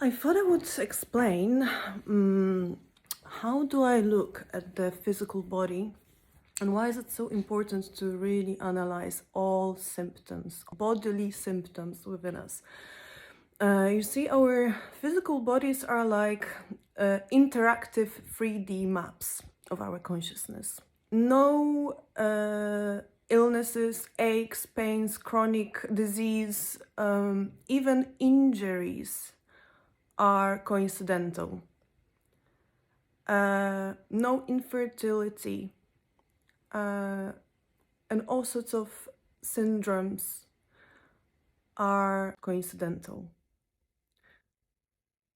I thought I would explain how do I look at the physical body and why is it so important to really analyze all symptoms, bodily symptoms within us. You see, our physical bodies are like interactive 3D maps of our consciousness. No illnesses, aches, pains, chronic disease, even injuries are coincidental. No infertility, and all sorts of syndromes are coincidental.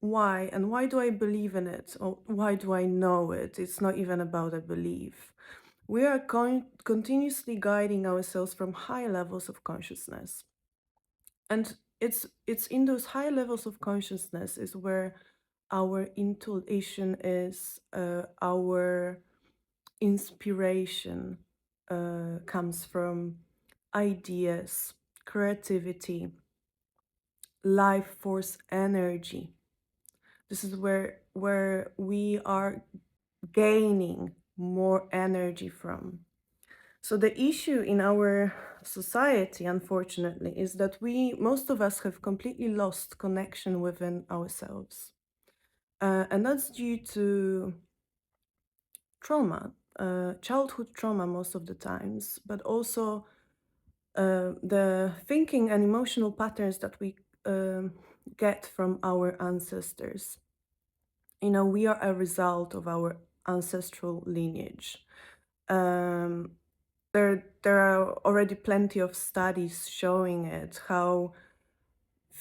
Why? And why do I believe in it? Or why do I know it? It's not even about a belief. We are continuously guiding ourselves from high levels of consciousness. And it's in those high levels of consciousness is where our intuition is, our inspiration comes from, ideas, creativity, life force energy. This is where we are gaining more energy from. So the issue in our society, unfortunately, is that most of us have completely lost connection within ourselves. And that's due to trauma, childhood trauma most of the times, but also the thinking and emotional patterns that we get from our ancestors. You know, we are a result of our ancestral lineage. There are already plenty of studies showing it, how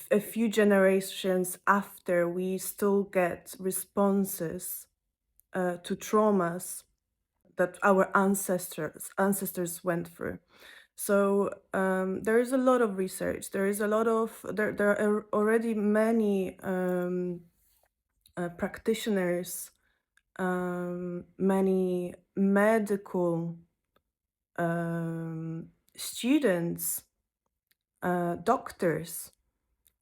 a few generations after we still get responses to traumas that our ancestors went through. So there is a lot of research. There are already many practitioners, many medical students, doctors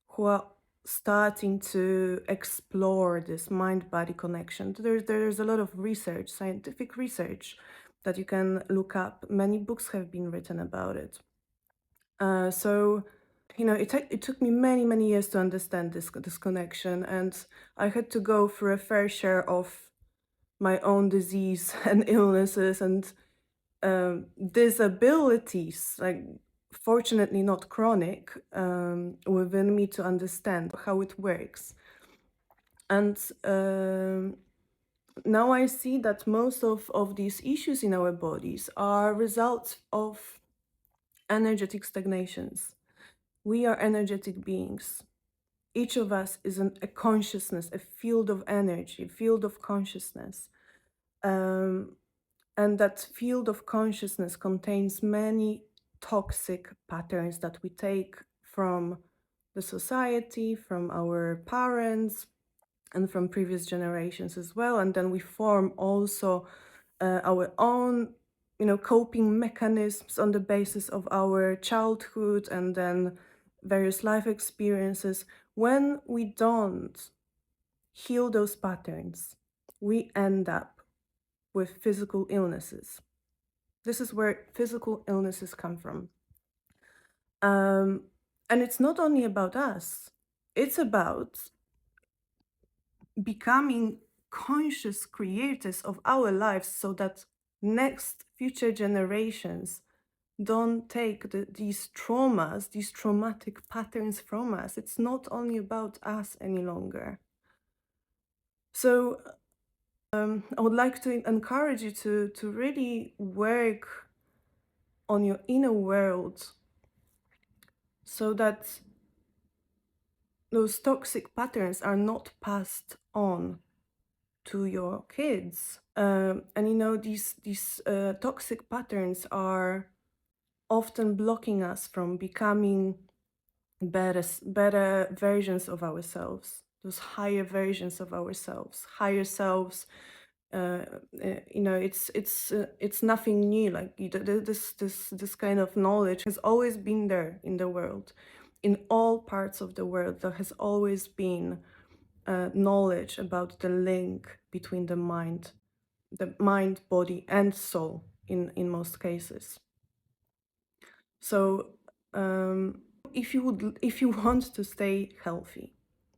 who are starting to explore this mind-body connection. There's a lot of research, scientific research, that you can look up. Many books have been written about it. So, you know, it took me many years to understand this connection, and I had to go through a fair share of my own disease and illnesses and disabilities, like fortunately not chronic, within me to understand how it works. And now I see that most of these issues in our bodies are results of energetic stagnations. We are energetic beings. Each of us is a consciousness, a field of energy, a field of consciousness. And that field of consciousness contains many toxic patterns that we take from the society, from our parents, and from previous generations as well. And then we form also our own, you know, coping mechanisms on the basis of our childhood and then various life experiences. When we don't heal those patterns, we end up with physical illnesses. This is where physical illnesses come from. And it's not only about us, it's about becoming conscious creators of our lives so that next future generations don't take these traumas, these traumatic patterns from us. It's not only about us any longer. So I would like to encourage you to really work on your inner world so that those toxic patterns are not passed on to your kids. And you know, these toxic patterns are often blocking us from becoming better versions of ourselves, those higher versions of ourselves, higher selves. You know, it's nothing new. Like this kind of knowledge has always been there in the world, in all parts of the world. There has always been knowledge about the link between the mind, body, and soul in most cases. So if you want to stay healthy,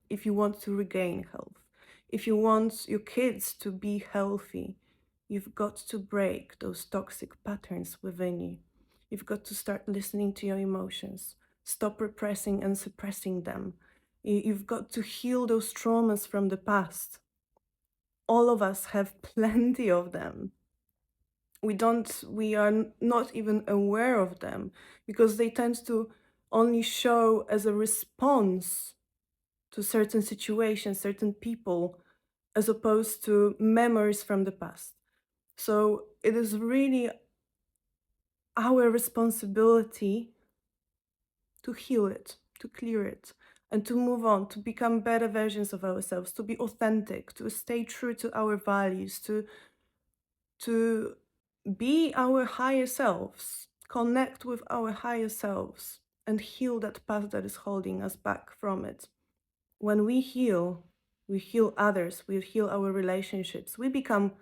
if you want to regain health, if you want your kids to be healthy, you've got to break those toxic patterns within you. You've got to start listening to your emotions, stop repressing and suppressing them. You've got to heal those traumas from the past. All of us have plenty of them. We are not even aware of them because they tend to only show as a response to certain situations, certain people, as opposed to memories from the past. So it is really our responsibility to heal it, to clear it, and to move on, to become better versions of ourselves, to be authentic, to stay true to our values, to be our higher selves, connect with our higher selves, and heal that past that is holding us back from it. When we heal others, we heal our relationships, we become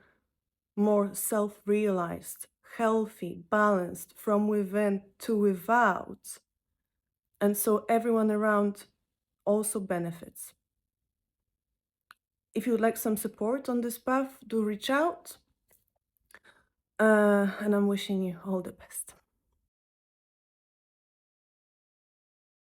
more self-realized, healthy, balanced from within to without. And so everyone around also benefits. If you would like some support on this path, do reach out. And I'm wishing you all the best.